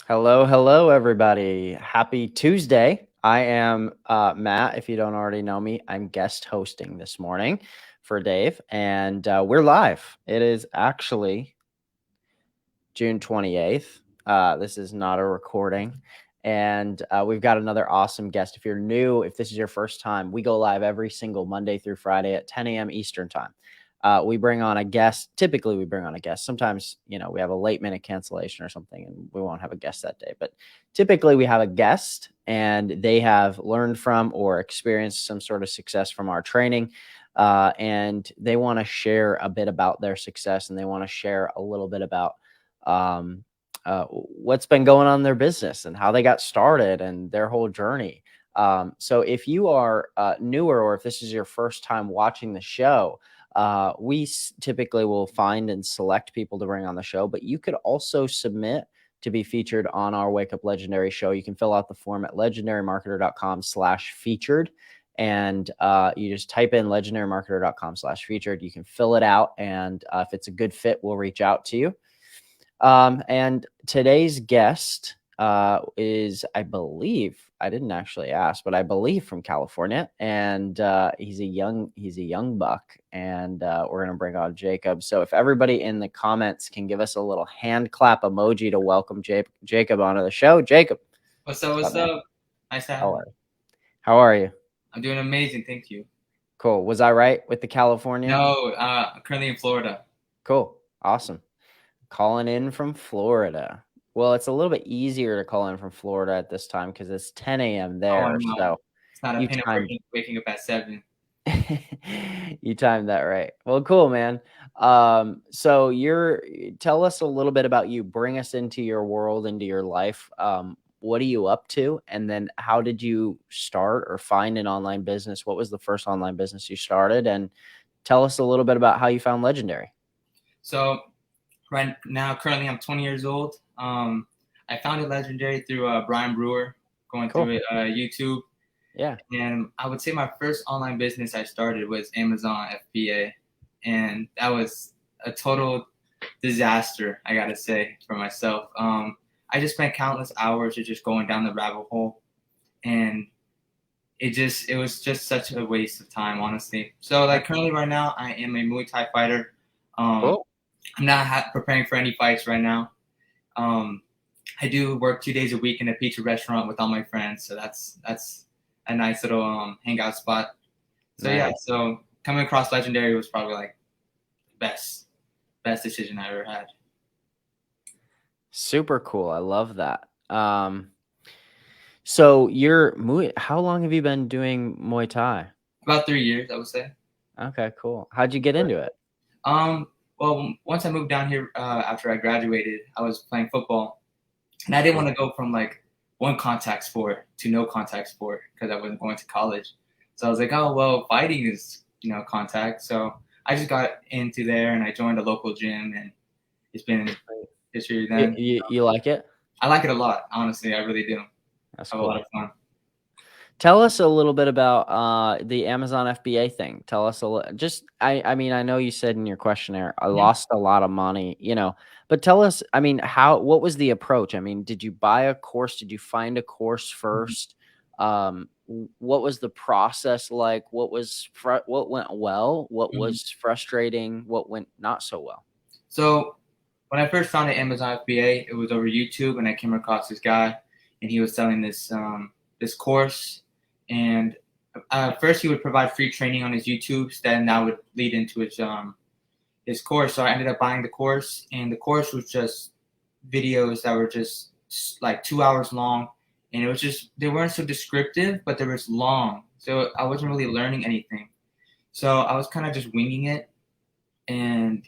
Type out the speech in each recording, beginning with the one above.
Hello, hello, everybody. Happy Tuesday. I am Matt. If you don't already know me, I'm guest hosting this morning for Dave, and we're live. It is actually June 28th. This is not a recording. And we've got another awesome guest. If you're new, if this is your first time, we go live every single Monday through Friday at 10 a.m. Eastern time. We bring on a guest. Typically, we bring on a guest. Sometimes, we have a late minute cancellation or something, and we won't have a guest that day. But typically, we have a guest, and they have learned from or experienced some sort of success from our training. And they want to share a bit about their success, and they want to share a little bit about um, what's been going on in their business and how they got started and their whole journey. So if you are newer, or if this is your first time watching the show, we typically will find and select people to bring on the show, but you could also submit to be featured on our Wake Up Legendary show. You can fill out the form at legendarymarketer.com/featured. And you just type in legendarymarketer.com/featured. You can fill it out. And if it's a good fit, we'll reach out to you. And today's guest is, I believe, I didn't actually ask, but I believe from California, and he's a young buck, and we're gonna bring on Jacob. So if everybody in the comments can give us a little hand clap emoji to welcome Jacob onto the show. Jacob, What's up? What's up? Nice to have how you. are you? How are you? I'm doing amazing. Thank you. Cool. Was I right with the California? No, I'm currently in Florida. Cool. Awesome. Calling in from Florida. Well, it's a little bit easier to call in from Florida at this time because it's 10 a.m. Oh, I there. know. So It's not a you pain of timed waking up at 7. you timed that right. Well, cool, man. So tell us a little bit about you. Bring us into your world, into your life. What are you up to? And then how did you start or find an online business? What was the first online business you started? And tell us a little bit about how you found Legendary. So right now, currently, I'm 20 years old. I founded Legendary through Brian Brewer, going Cool. through YouTube. Yeah. And I would say my first online business I started was Amazon FBA. And that was a total disaster, I gotta say, for myself. I just spent countless hours of just going down the rabbit hole, and it was just such a waste of time, honestly. So like currently right now, I am a Muay Thai fighter. Cool. I'm not preparing for any fights right now. Um, I do work 2 days a week in a pizza restaurant with all my friends, so that's a nice little hangout spot. So yeah, Nice. so coming across Legendary was probably like the best decision I ever had. Super cool. I love that. So how long have you been doing Muay Thai? About 3 years, I would say. Okay, cool. How'd you get into it? Um, well, once I moved down here after I graduated, I was playing football, and I didn't want to go from like one contact sport to no contact sport because I wasn't going to college. So I was like, oh well, fighting is contact. So I just got into there and I joined a local gym, and it's been history You, then. you, you like it? I like it a lot, honestly. I really do. That's I have a lot cool. of fun. Tell us a little bit about the Amazon FBA thing. Tell us just I mean, I know you said in your questionnaire I Mhm. lost a lot of money, but tell us, I mean, what was the approach? I mean, did you buy a course? Did you find a course first? What was the process like? What went well? What Mhm. was frustrating? What went not so well? So when I first found Amazon FBA, it was over YouTube, and I came across this guy, and he was selling this course. And first, he would provide free training on his YouTube. Then that would lead into his course. So I ended up buying the course, and the course was just videos that were just like 2 hours long, and it was just they weren't so descriptive, but they were just long. So I wasn't really learning anything. So I was kind of just winging it, and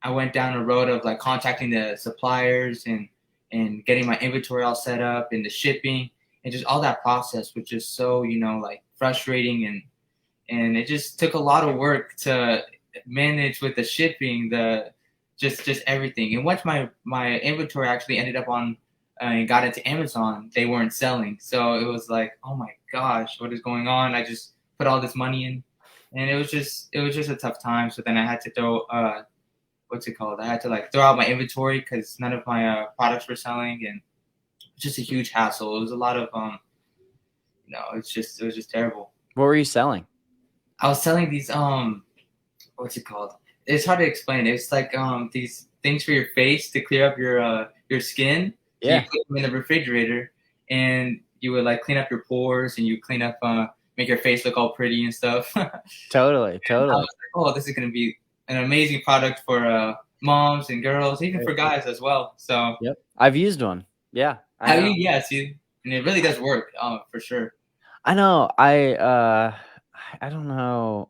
I went down a road of like contacting the suppliers and getting my inventory all set up and the shipping and just all that process was just so like frustrating, and it just took a lot of work to manage with the shipping, the just everything. And once my inventory actually ended up on and got into Amazon, they weren't selling. So it was like, oh my gosh, what is going on? I just put all this money in, and it was just a tough time. So then I had to throw what's it called? I had to like throw out my inventory because none of my products were selling, and just a huge hassle. It was a lot of it was just terrible. What were you selling? I was selling these what's it called? It's hard to explain. It's like these things for your face to clear up your skin. So you Yeah, put them in the refrigerator, and you would like clean up your pores, and you clean up make your face look all pretty and stuff. I totally, was totally. like, oh, this is gonna be an amazing product for moms and girls, even for guys as well. So Yep. I've used one. Yeah, I how you know. yeah, see, and it really does work for sure. I know. I don't know.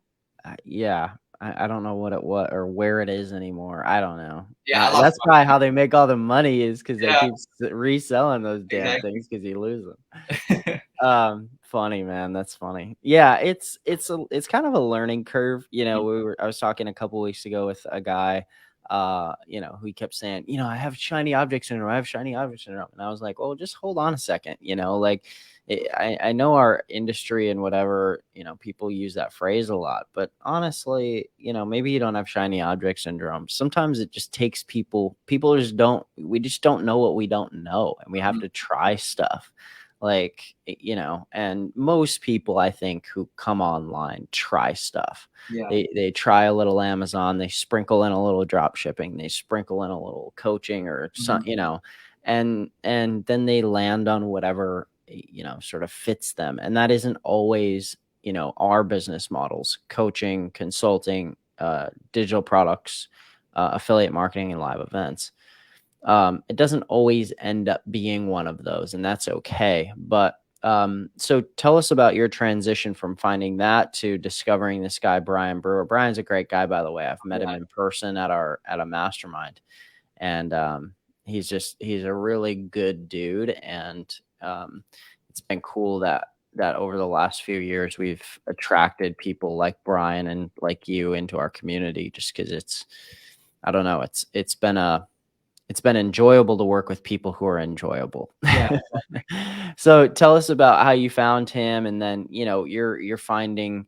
Yeah, I don't know what or where it is anymore. I don't know. Yeah, I lost That's probably how they make all the money is because they yeah, keep reselling those damn exactly. things because you lose them. Funny, man. That's funny. Yeah, it's kind of a learning curve. I was talking a couple weeks ago with a guy, who he kept saying, I have shiny object syndrome. I have shiny object syndrome. And I was like, well, just hold on a second. Like I know our industry and whatever, people use that phrase a lot, but honestly, maybe you don't have shiny object syndrome. Sometimes it just takes people we just don't know what we don't know. And we have to try stuff like, and most people I think who come online try stuff. Yeah. They try a little Amazon, they sprinkle in a little drop shipping, they sprinkle in a little coaching or some, and then they land on whatever sort of fits them. And that isn't always our business models: coaching, consulting, digital products, affiliate marketing, and live events. It doesn't always end up being one of those, and that's okay. But so tell us about your transition from finding that to discovering this guy, Brian Brewer. Brian's a great guy, by the way. I've met him in person at a mastermind, and he's a really good dude. And it's been cool that over the last few years we've attracted people like Brian and like you into our community, just because I don't know, it's been enjoyable to work with people who are enjoyable. Yeah. So tell us about how you found him, and then you're finding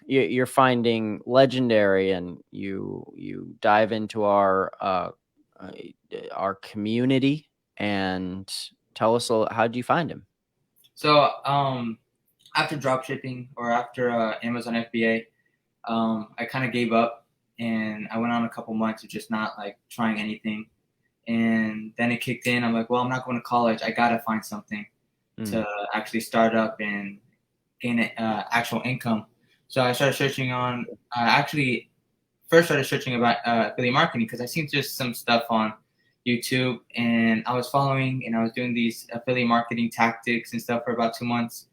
you're finding legendary, and you dive into our community, and tell us how did you find him? So after drop shipping or after Amazon FBA, I kind of gave up and I went on a couple months of just not like trying anything. And then it kicked in. I'm like, well, I'm not going to college. I got to find something to actually start up and gain actual income. So I started searching on, actually first started searching about affiliate marketing because I seen just some stuff on YouTube and I was following and I was doing these affiliate marketing tactics and stuff for about 2 months.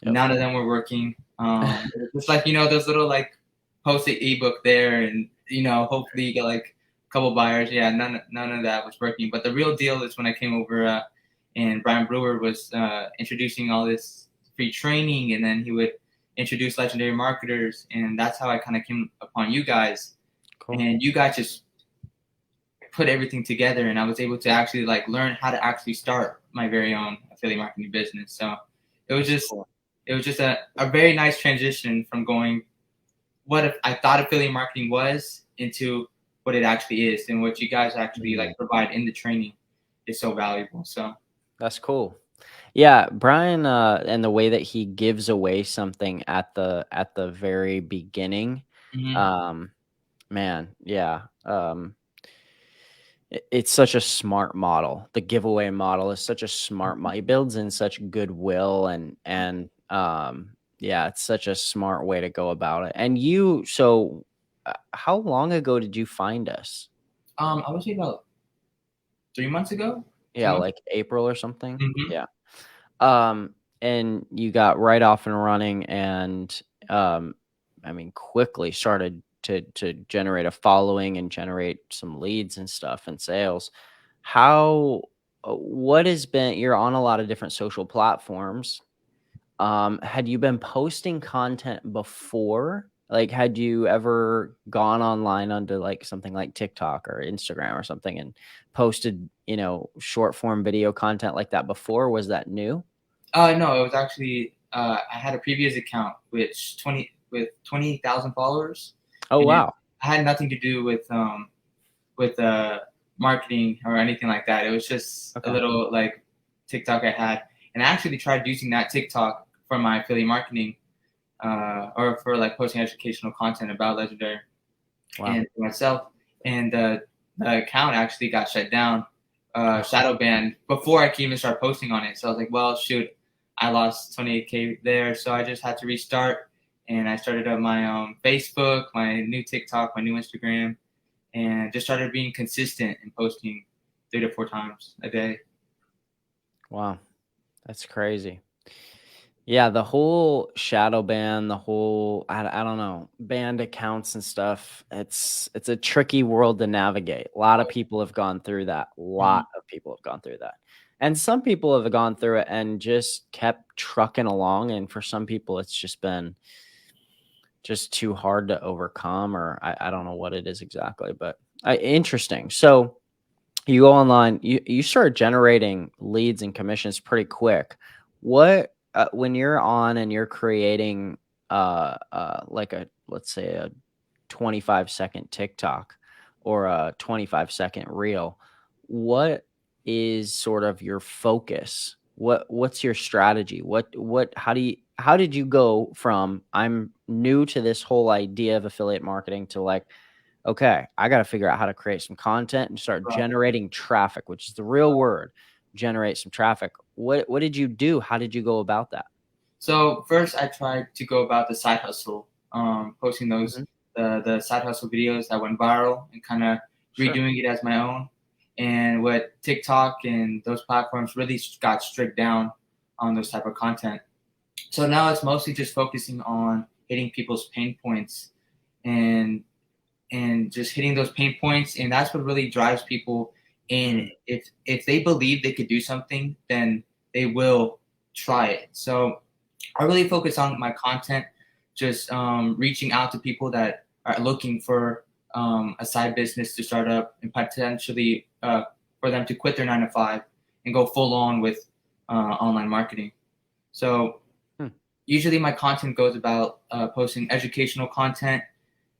Yep. None of them were working. It's like, those little like post-it ebook there and, hopefully you get like a couple buyers. Yeah, none of that was working. But the real deal is when I came over and Brian Brewer was introducing all this free training, and then he would introduce legendary marketers. And that's how I kind of came upon you guys. Cool. And you guys just put everything together and I was able to actually like learn how to actually start my very own affiliate marketing business. So it was just a very nice transition from going what if I thought affiliate marketing was into what it actually is, and what you guys actually like provide in the training is so valuable. So that's cool. Yeah, Brian, and the way that he gives away something at the very beginning, man, yeah, it's such a smart model. The giveaway model is such a smart model. He builds in such goodwill, and yeah, it's such a smart way to go about it. And how long ago did you find us? I would say about 3 months ago. Yeah, like April or something. Mm-hmm. Yeah. And you got right off and running, and quickly started to generate a following and generate some leads and stuff and sales. What has been, you're on a lot of different social platforms. Had you been posting content before? Like, had you ever gone online onto like something like TikTok or Instagram or something and posted, short form video content like that before? Was that new? No, it was actually I had a previous account with 28,000 followers. Oh, And wow. I had nothing to do with marketing or anything like that. It was just a Okay. little like TikTok I had, and I actually tried using that TikTok for my affiliate marketing, or for like posting educational content about Legendary Wow. and for myself. And the account actually got shut down, shadow banned before I could even start posting on it. So I was like, well, shoot, I lost 28K there, so I just had to restart. And I started up my Facebook, my new TikTok, my new Instagram, and just started being consistent and posting 3 to 4 times a day. Wow. That's crazy. Yeah, the whole shadow ban, the whole I don't know, banned accounts and stuff. It's a tricky world to navigate. A lot of people have gone through that. A Mhm. lot of people have gone through that. And some people have gone through it and just kept trucking along. And for some people, it's just been just too hard to overcome, or I don't know what it is exactly, but interesting. So you go online, you start generating leads and commissions pretty quick. What when you're on and you're creating like a, let's say, a 25-second TikTok or a 25-second reel, what is sort of your focus? What's your strategy? How did you go from I'm new to this whole idea of affiliate marketing to like, okay, I got to figure out how to create some content and start Right. generating traffic, which is the real word, generate some traffic. What did you do? How did you go about that? So first, I tried to go about the side hustle, posting those Mhm. the side hustle videos that went viral and kind of Sure. redoing it as my own. And what TikTok and those platforms really got strict down on those type of content. So now it's mostly just focusing on hitting people's pain points and just hitting those pain points, and that's what really drives people in. Mm. If they believe they could do something, then they will try it. So I really focus on my content, just reaching out to people that are looking for a side business to start up and potentially for them to quit their 9 to 5 and go full on with online marketing. So Hmm. usually my content goes about posting educational content,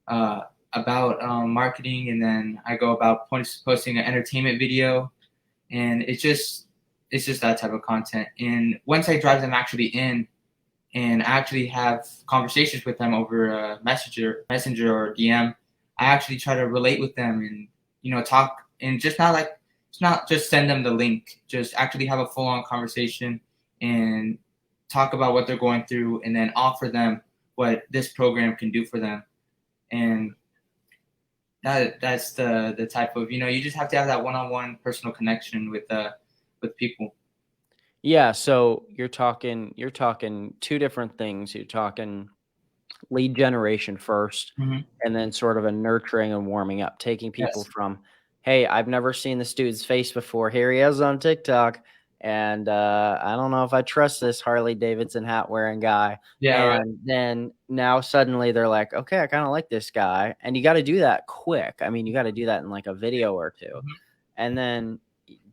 uh, about marketing, and then I go about posting an entertainment video, and it's just that type of content. And once I drive them actually in, and actually have conversations with them over messenger or DM, I actually try to relate with them and talk, and just not like it's not just send them the link, just actually have a full on conversation and talk about what they're going through, and then offer them what this program can do for them. And that's the type of, you just have to have that one on one personal connection with people. Yeah, so you're talking two different things. You're talking lead generation first, Hmm. and then sort of a nurturing and warming up, taking people Yes. from, hey, I've never seen this dude's face before. Here he is on TikTok. And I don't know if I trust this Harley Davidson hat wearing guy. Yeah. Right. And then now suddenly they're like, okay, I kind of like this guy. And you got to do that quick. I mean, you got to do that in like a video or two. Mhm. And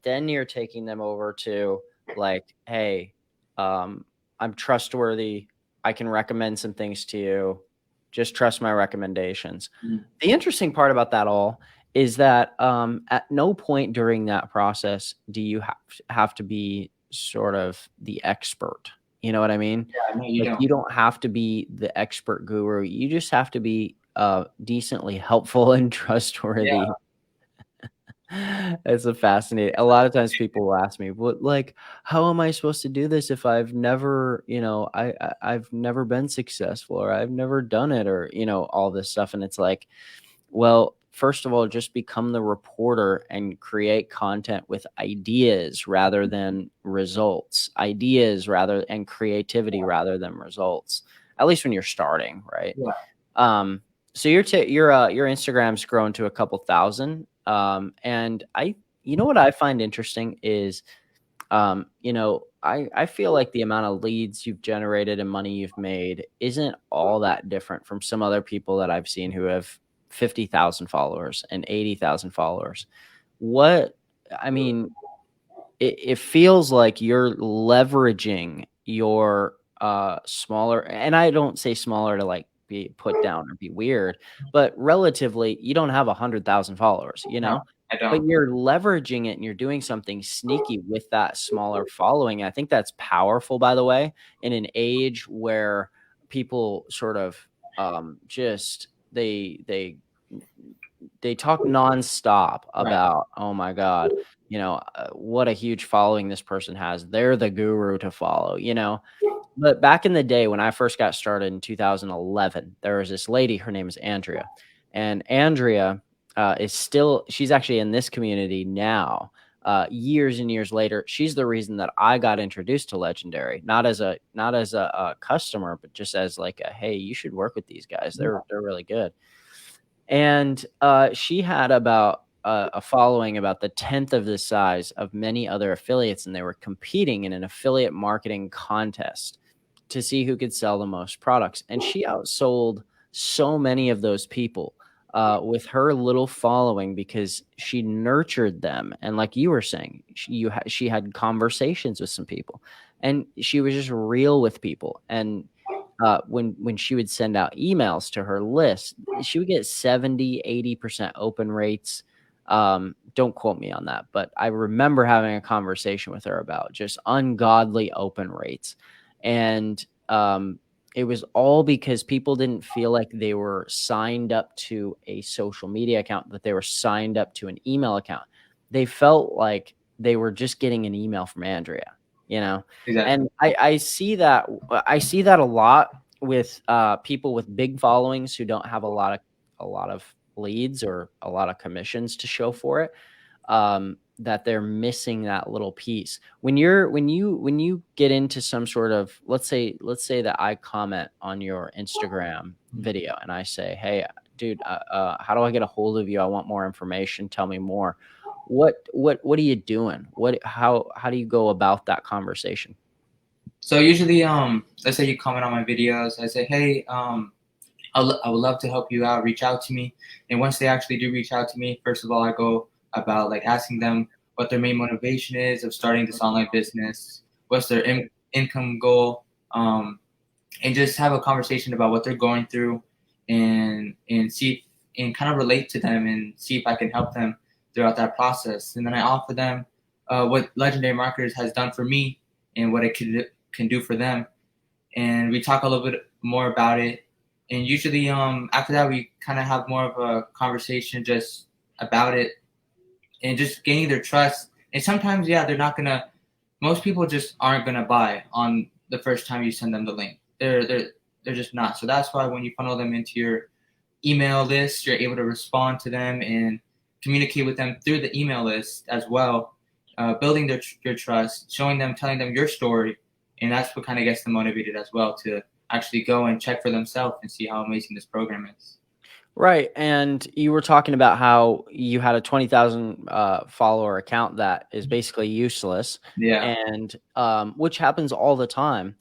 then you're taking them over to like, hey, I'm trustworthy. I can recommend some things to you. Just trust my recommendations. Mhm. The interesting part about that all is that at no point during that process do you have to be sort of the expert. You know what I mean? Yeah. No, you Like, don't. you don't have to be the expert guru. You just have to be decently helpful and Yeah. trustworthy. It's a fascinating. A lot of times people will ask me, "What, like, how am I supposed to do this if I've never, I've never been successful, or I've never done it, or all this stuff." And it's like, well, first of all, just become the reporter and create content with ideas rather than results. Ideas rather and creativity rather than results. At least when you're starting, right? Yeah. Um, so your Instagram's grown to a couple thousand. And what I find interesting is, I feel like the amount of leads you've generated and money you've made isn't all that different from some other people that I've seen who have 50,000 followers and 80,000 followers. What I mean, it feels like you're leveraging your smaller, and I don't say smaller to like be put down or be weird, but relatively, you don't have 100,000 followers, No. I but don't. you're leveraging it and you're doing something sneaky with that smaller following. I think that's powerful, by the way, in an age where people sort of just they talk nonstop Right. about, oh my God, what a huge following this person has. They're the guru to follow, But back in the day when I first got started in 2011, there was this lady, her name is Andrea. And Andrea she's actually in this community now. Years and years later, she's the reason that I got introduced to Legendary, not as a customer, but just as like a, hey, you should work with these guys. They're really good. And she had about a following about the 10th of the size of many other affiliates, and they were competing in an affiliate marketing contest to see who could sell the most products. And she outsold so many of those people with her little following because she nurtured them. And like you were saying, she had conversations with some people, and she was just real with people. And when she would send out emails to her list, she would get 70-80% open rates. Don't quote me on that, but I remember having a conversation with her about just ungodly open rates. And it was all because people didn't feel like they were signed up to a social media account, that they were signed up to an email account. They felt like they were just getting an email from Andrea, Exactly. and I see that a lot with people with big followings who don't have a lot of leads or a lot of commissions to show for it. That they're missing that little piece. When you get into some sort of, let's say that I comment on your Instagram video and I say, hey, dude, how do I get a hold of you? I want more information. Tell me more. What are you doing? How do you go about that conversation? So usually, let's say you comment on my videos. I say, hey, I would love to help you out. Reach out to me. And once they actually do reach out to me, first of all, I go about like asking them what their main motivation is of starting this online business. What's their income goal? And just have a conversation about what they're going through, and see and kind of relate to them and see if I can help them throughout that process. And then I offer them what Legendary Marketers has done for me and what it can do for them. And we talk a little bit more about it. And usually, after that, we kind of have more of a conversation just about it and just gaining their trust. And sometimes, yeah, they're not gonna. Most people just aren't gonna buy on the first time you send them the link. They're just not. So that's why when you funnel them into your email list, you're able to respond to them and communicate with them through the email list as well, building your trust, showing them, telling them your story, and that's what kind of gets them motivated as well to actually go and check for themselves and see how amazing this program is. Right. And you were talking about how you had a 20,000 follower account that is basically useless, Yeah, and which happens all the time.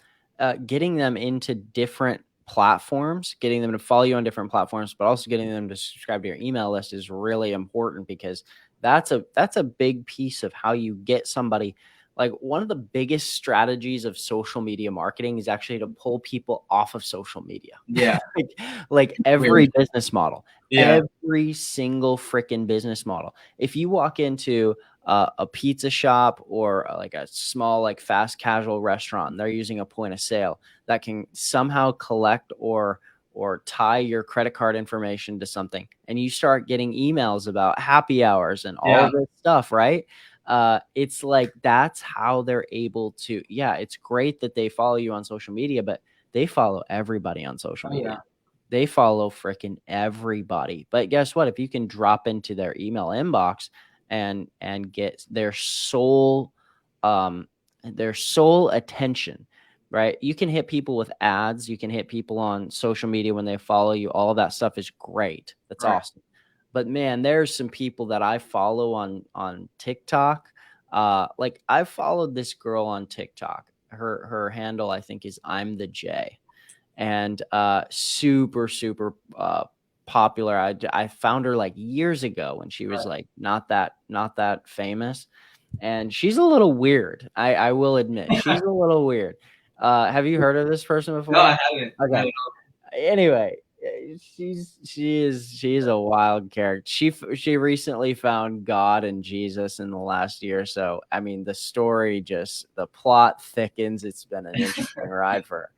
Getting them into different platforms, getting them to follow you on different platforms, but also getting them to subscribe to your email list is really important, because that's a big piece of how you get somebody. Like, one of the biggest strategies of social media marketing is actually to pull people off of social media. yeah, like, like every really, business model, yeah, every single freaking business model. If you walk into a pizza shop or like a small, like fast casual restaurant, they're using a point of sale that can somehow collect or tie your credit card information to something, and you start getting emails about happy hours and all yeah, of this stuff, right? It's like that's how they're able to. Yeah, it's great that they follow you on social media, but they follow everybody on social oh yeah, media. They follow freaking everybody. But guess what? If you can drop into their email inbox and get um their sole attention, right? You can hit people with ads, you can hit people on social media when they follow you. All of that stuff is great. That's right, awesome. But man, there's some people that I follow on TikTok. Like, I followed this girl on TikTok. Her handle, I think, is I'm the J, and super super popular. I found her like years ago when she was right. like not that famous, and she's a little weird. I will admit she's a little weird. Have you heard of this person No, before? I haven't. Okay. No, Anyway, She's a wild character. She recently found God and Jesus in the last year or so. I mean, the story just the plot thickens. It's been an interesting ride for her.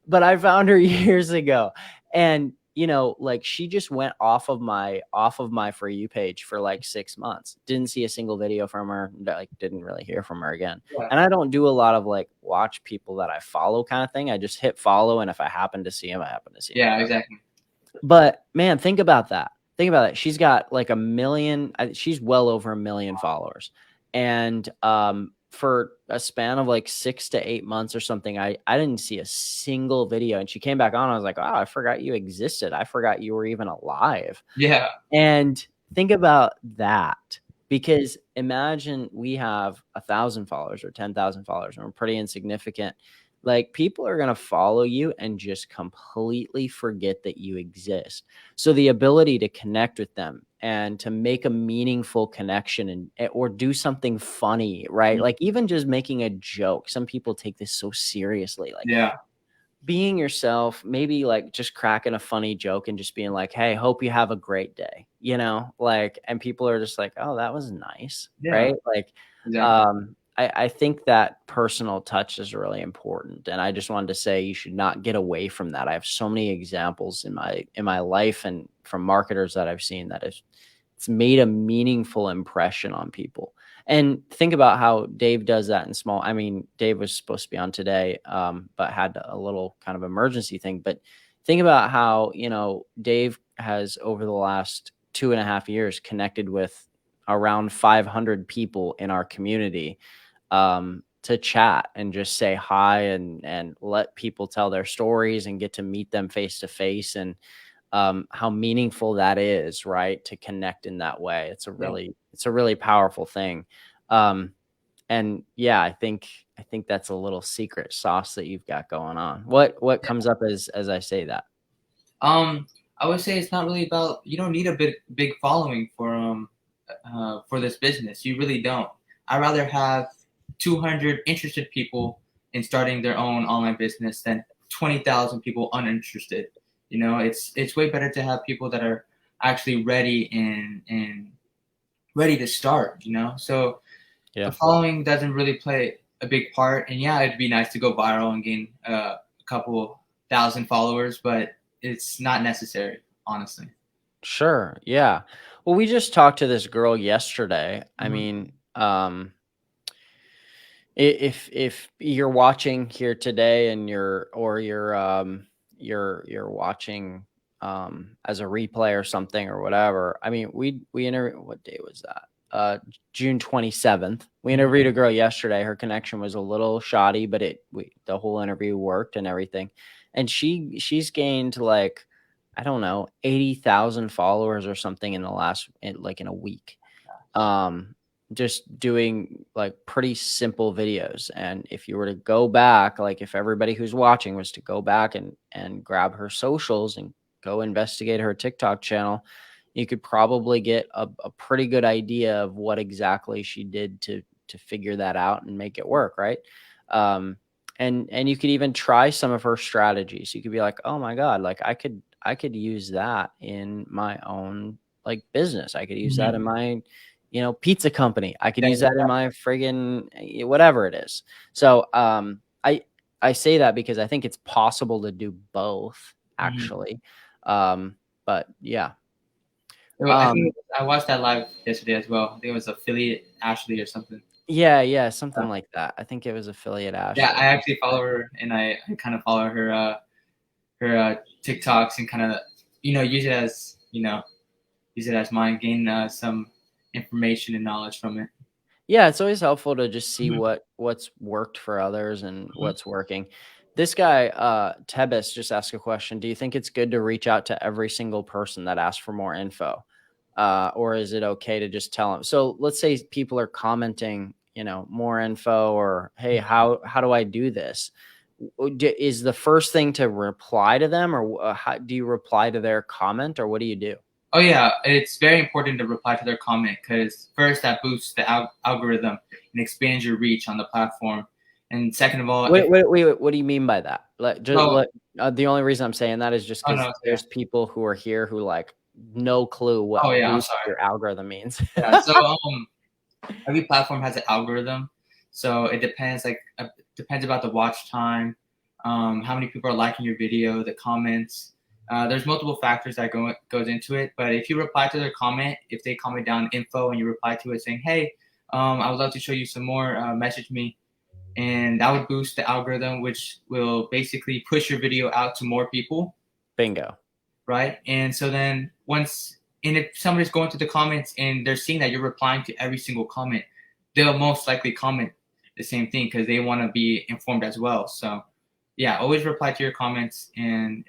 But I found her years ago, and like she just went off of my For You page for like 6 months. Didn't see a single video from her. Like didn't really hear from her again. Yeah, And I don't do a lot of like watch people that I follow kind of thing. I just hit follow, and if I happen to see him, I happen to see him. yeah, Whatever. exactly. But man, think about that. Think about it. She's got like a million. She's well over a million followers, and for a span of like 6 to 8 months or something, I didn't see a single video. And she came back on. I was like, oh, I forgot you existed. I forgot you were even alive. Yeah, And think about that, because imagine we have 1,000 followers or 10,000 followers, and we're pretty insignificant. Like people are going to follow you and just completely forget that you exist. So the ability to connect with them and to make a meaningful connection or do something funny, right? Like even just making a joke. Some people take this so seriously. Like yeah, being yourself, maybe like just cracking a funny joke and just being like, hey, hope you have a great day, like, and people are just like, oh, that was nice. yeah, Right. Like, exactly. I think that personal touch is really important. And I just wanted to say you should not get away from that. I have so many examples in my life and from marketers that I've seen that it's made a meaningful impression on people. And think about how Dave does that in small. I mean, Dave was supposed to be on today, but had a little kind of emergency thing. But think about how, Dave has over the last 2.5 years connected with around 500 people in our community, to chat and just say hi and let people tell their stories and get to meet them face to face. And how meaningful that is, right? To connect in that way. Yeah. It's a really powerful thing. Um, and yeah, I think that's a little secret sauce that you've got going on. What comes up as I say that? Um, I would say it's not really about. You don't need a big following for this business. You really don't. I'd rather have 200 interested people in starting their own online business than 20,000 people uninterested. It's way better to have people that are actually ready and ready to start. So the Yeah. following doesn't really play a big part. And yeah, it'd be nice to go viral and gain a couple thousand followers, but it's not necessary, honestly. Sure. Yeah. Well, we just talked to this girl yesterday. I Mhm. mean, if you're watching here today and you're watching as a replay or something or whatever. I mean, we interviewed, what day was that? June 27th. We interviewed a girl yesterday. Her connection was a little shoddy, but the whole interview worked and everything. And she's gained like, I don't know, 80,000 followers or something in in a week. Just doing like pretty simple videos. And if you were to go back, like if everybody who's watching was to go back and grab her socials and go investigate her TikTok channel, you could probably get a pretty good idea of what exactly she did to figure that out and make it work, right? Um, and you could even try some of her strategies. You could be like, oh my God, like I could use that in my own like business. I could use that in Mhm. my pizza company. I could Yeah, use that in my friggin' whatever it is. So, I say that because I think it's possible to do both mhm. actually. But yeah. I think Um, I watched that live yesterday as well. I think it was affiliate Ashley or something. yeah, something like that. I think it was affiliate Yeah, I Ashley. actually follow her, and I kind of follow her TikToks and kind of use it as mine, gain some information and knowledge from it. Yeah, it's always helpful to just see Mhm. what's worked for others and what's working. This guy, Tebis, just asked a question. Do you think it's good to reach out to every single person that asks for more info? Or is it okay to just tell them? So let's say people are commenting, more info or, hey, how do I do this? Is the first thing to reply to them, or how do you reply to their comment, or what do you do? Oh yeah, it's very important to reply to their comment because first that boosts the algorithm and expands your reach on the platform. And second of all, What do you mean by that? Like, just well, the only reason I'm saying that is just oh because no, yeah. there's people who are here who like no clue Oh what yeah, I'm boost sorry. your algorithm means. Yeah, so every platform has an algorithm, so it depends. Depends about the watch time, how many people are liking your video, the comments. There's multiple factors that goes into it. But if you reply to their comment, if they comment down info and you reply to it saying, "Hey, I would love to show you some more," message me, and that would boost the algorithm, which will basically push your video out to more people. Bingo. Right? And so then if somebody's going to the comments and they're seeing that you're replying to every single comment, they'll most likely comment the same thing because they want to be informed as well. So yeah, always reply to your comments, and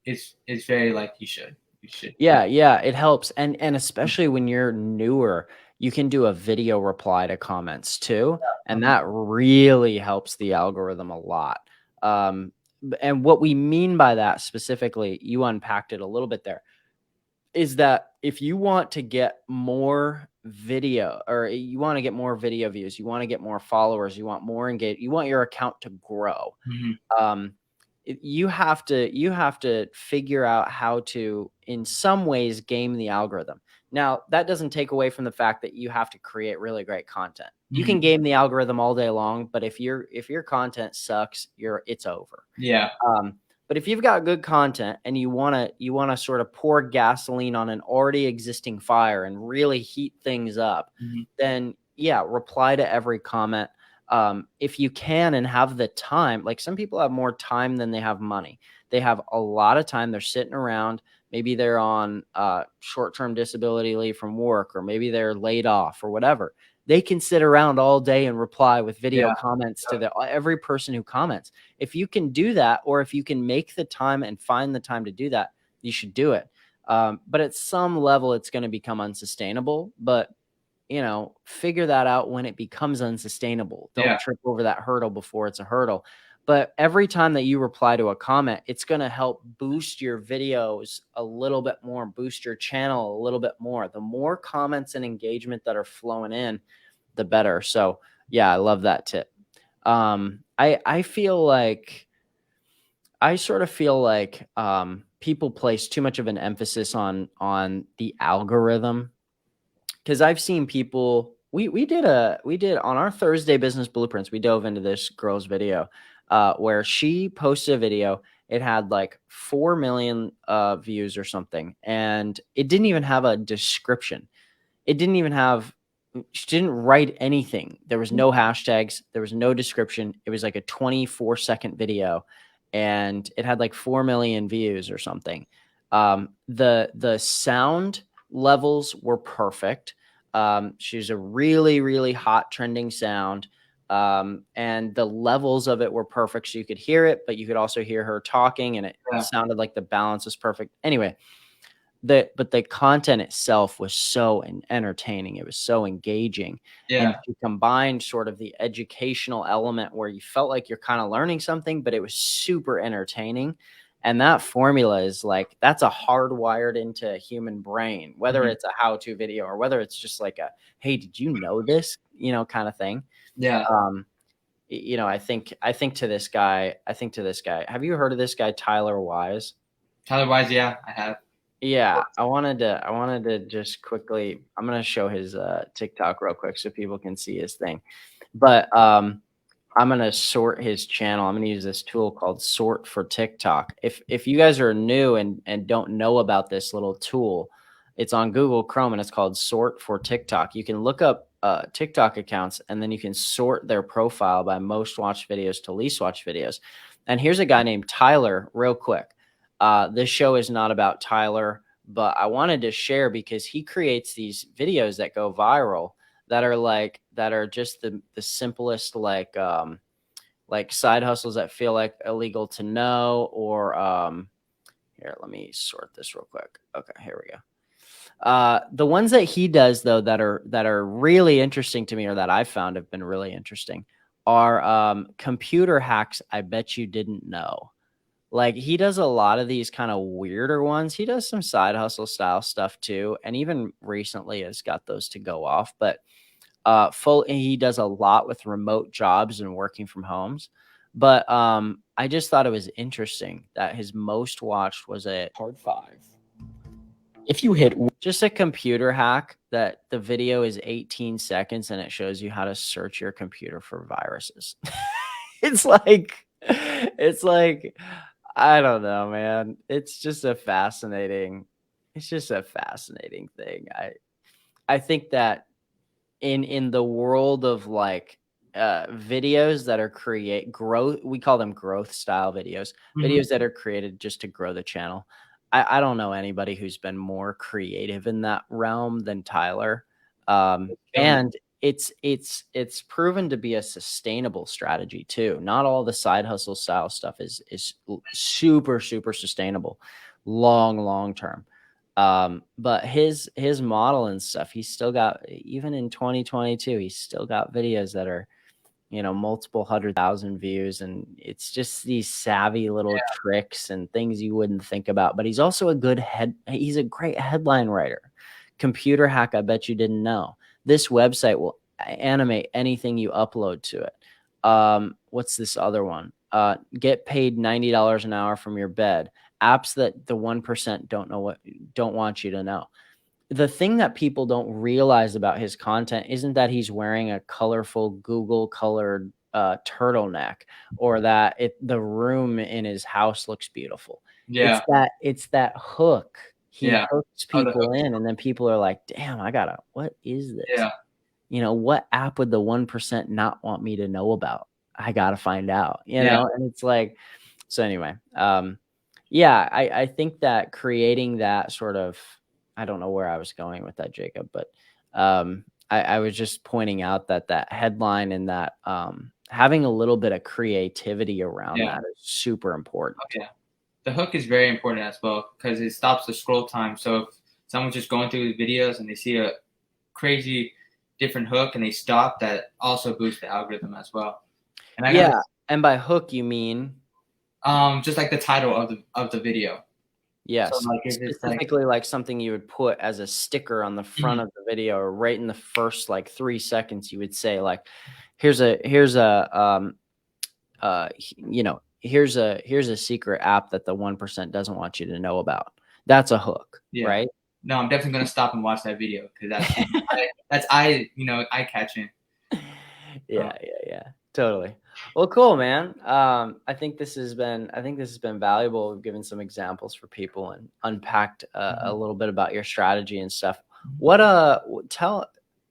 it's very like you should. Yeah, it helps. And especially when you're newer, you can do a video reply to comments too, and that really helps the algorithm a lot. And what we mean by that specifically, you unpacked it a little bit there, is that if you want to get more video, or you want to get more video views, you want to get more followers, you want more engagement, you want your account to grow. You have to figure out how to, in some ways, game the algorithm. Now, that doesn't take away from the fact that you have to create really great content. You can game the algorithm all day long, but if your content sucks, it's over. Yeah. But if you've got good content and you want to sort of pour gasoline on an already existing fire and really heat things up, then yeah, reply to every comment. If you can and have the time, like some people have more time than they have money. They have a lot of time. They're sitting around. Maybe they're on short-term disability leave from work, or maybe they're laid off or whatever. They can sit around all day and reply with video comments to every person who comments. If you can do that, or if you can make the time and find the time to do that, you should do it. But at some level, it's going to become unsustainable. But figure that out when it becomes unsustainable. Don't trip over that hurdle before it's a hurdle. But every time that you reply to a comment, it's going to help boost your videos a little bit more, boost your channel a little bit more. The more comments and engagement that are flowing in, the better. So yeah, I love that tip. I feel like, I sort of feel like people place too much of an emphasis on the algorithm. Because I've seen people, we did on our Thursday business blueprints, we dove into this girl's video where she posted a video. It had like 4 million views or something, and it didn't even have a description. It didn't even have, she didn't write anything. There was no hashtags. There was no description. It was like a 24-second video, and it had like 4 million views or something. The sound levels were perfect. She's a really, really hot trending sound. And the levels of it were perfect. So you could hear it, but you could also hear her talking, and it sounded like the balance was perfect. Anyway, but the content itself was so entertaining. It was so engaging. And she combined sort of the educational element where you felt like you're kind of learning something, but it was super entertaining. And that formula is like, that's a hardwired into human brain, whether it's a how-to video or whether it's just like a, hey, did you know this, kind of thing. Yeah. I think to this guy, have you heard of this guy, Tyler Wise? Tyler Wise. Yeah, I have. Yeah. I wanted to just quickly, I'm going to show his TikTok real quick so people can see his thing. But I'm going to sort his channel. I'm going to use this tool called Sort for TikTok. If you guys are new and don't know about this little tool, it's on Google Chrome and it's called Sort for TikTok. You can look up TikTok accounts, and then you can sort their profile by most watched videos to least watched videos. And here's a guy named Tyler real quick. This show is not about Tyler, but I wanted to share because he creates these videos that go viral that are just the simplest, like side hustles that feel like illegal to know, or here, let me sort this real quick. Okay, here we go. The ones that he does though that are really interesting to me, or that I've found have been really interesting, are computer hacks I bet you didn't know. Like, he does a lot of these kind of weirder ones. He does some side hustle style stuff too, and even recently has got those to go off. But He does a lot with remote jobs and working from homes. But I just thought it was interesting that his most watched was a Part 5. If you hit just a computer hack that the video is 18 seconds and it shows you how to search your computer for viruses. it's like I don't know, man. It's just a fascinating thing. I think that in the world of like videos that are we call them growth style videos, videos that are created just to grow the channel. I don't know anybody who's been more creative in that realm than Tyler. And it's proven to be a sustainable strategy too. Not all the side hustle style stuff is super sustainable long term. But his model and stuff, he's still got, even in 2022, he's still got videos that are, multiple 100,000 views, and it's just these savvy little tricks and things you wouldn't think about. But he's also he's a great headline writer. Computer hack, I bet you didn't know. This website will animate anything you upload to it. What's this other one? Get paid $90 an hour from your bed. Apps that the 1% don't want you to know. The thing that people don't realize about his content isn't that he's wearing a colorful Google colored turtleneck, or that the room in his house looks beautiful. Yeah. It's that hook. He Yeah. hooks people in, and then people are like, damn, what is this? Yeah. What app would the 1% not want me to know about? I gotta find out, and it's like, so anyway, I think that creating that sort of, I don't know where I was going with that, Jacob, but I was just pointing out that headline and that having a little bit of creativity around that is super important. Okay. The hook is very important as well, because it stops the scroll time. So if someone's just going through the videos and they see a crazy different hook and they stop, that also boosts the algorithm as well. And and by hook you mean just like the title of the video. Yes. So like specifically like something you would put as a sticker on the front of the video, or right in the first like 3 seconds, you would say like, here's a secret app that the 1% doesn't want you to know about. That's a hook, right? No, I'm definitely going to stop and watch that video, because that's eye catching. Yeah. Totally. Well, cool, man. I think this has been valuable. We've given some examples for people and unpacked a little bit about your strategy and stuff. What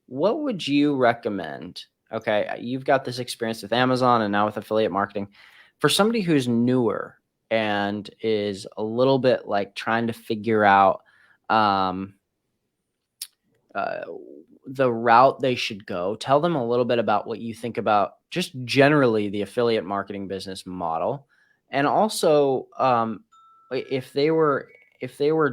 would you recommend? Okay, you've got this experience with Amazon and now with affiliate marketing. For somebody who's newer and is a little bit like trying to figure out the route they should go, tell them a little bit about what you think about just generally the affiliate marketing business model. And also, if they were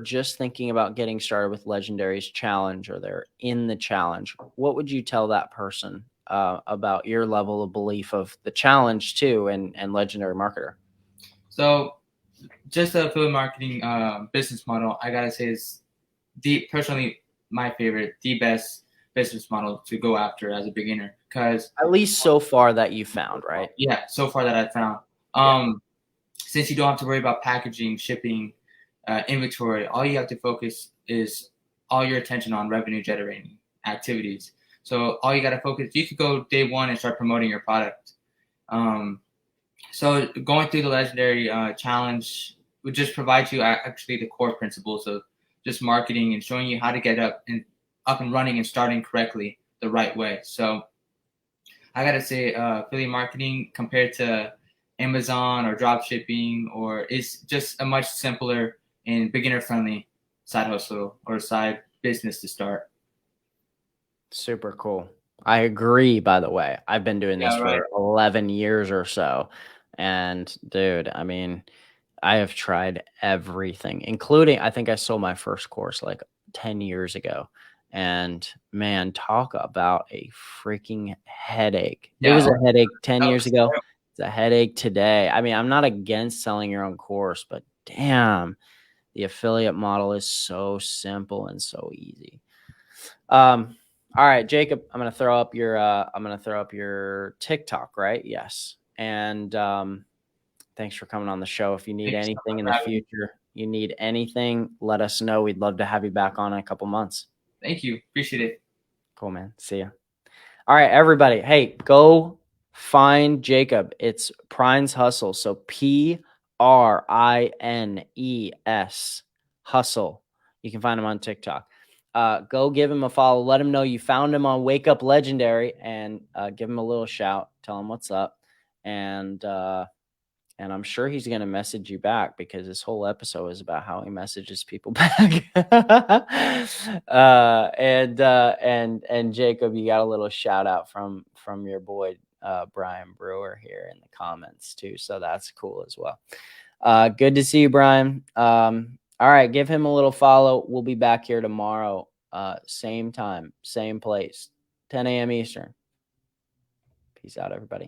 just thinking about getting started with Legendary's challenge, or they're in the challenge, what would you tell that person about your level of belief of the challenge too, and Legendary Marketer? So just the affiliate marketing business model, I gotta say, is personally my favorite, the best business model to go after as a beginner, because at least so far that you found, right? Yeah, so far that I found. Since you don't have to worry about packaging, shipping, inventory, all you have to focus is all your attention on revenue generating activities. So all you got to focus, you could go day one and start promoting your product. So going through the Legendary challenge would just provide you actually the core principles of just marketing, and showing you how to get up and running and starting correctly the right way. So I gotta say, affiliate marketing compared to Amazon or drop shipping, is just a much simpler and beginner friendly side hustle or side business to start. Super cool. I agree, by the way. I've been doing this for 11 years or so. And dude, I mean, I have tried everything, including, I think I sold my first course like 10 years ago. And man, talk about a freaking headache. It was a headache 10 years ago. It's a headache today. I mean, I'm not against selling your own course, but damn, the affiliate model is so simple and so easy. All All right, Jacob, I'm gonna throw up your TikTok, right? Yes. And thanks for coming on the show. If you need Thanks so anything much in for the having me. future, you need anything, let us know. We'd love to have you back on in a couple months. Thank you. Appreciate it. Cool, man. See ya. All right, everybody. Hey, go find Jacob. It's Prines Hustle. So PRINES Hustle. You can find him on TikTok. Go give him a follow. Let him know you found him on Wake Up Legendary, and give him a little shout. Tell him what's up, and I'm sure he's going to message you back because this whole episode is about how he messages people back. And Jacob, you got a little shout out from your boy Brian Brewer here in the comments too, so that's cool as well. Good to see you, Brian. All right, give him a little follow. We'll be back here tomorrow, same time, same place, 10 a.m. Eastern. Peace out, everybody.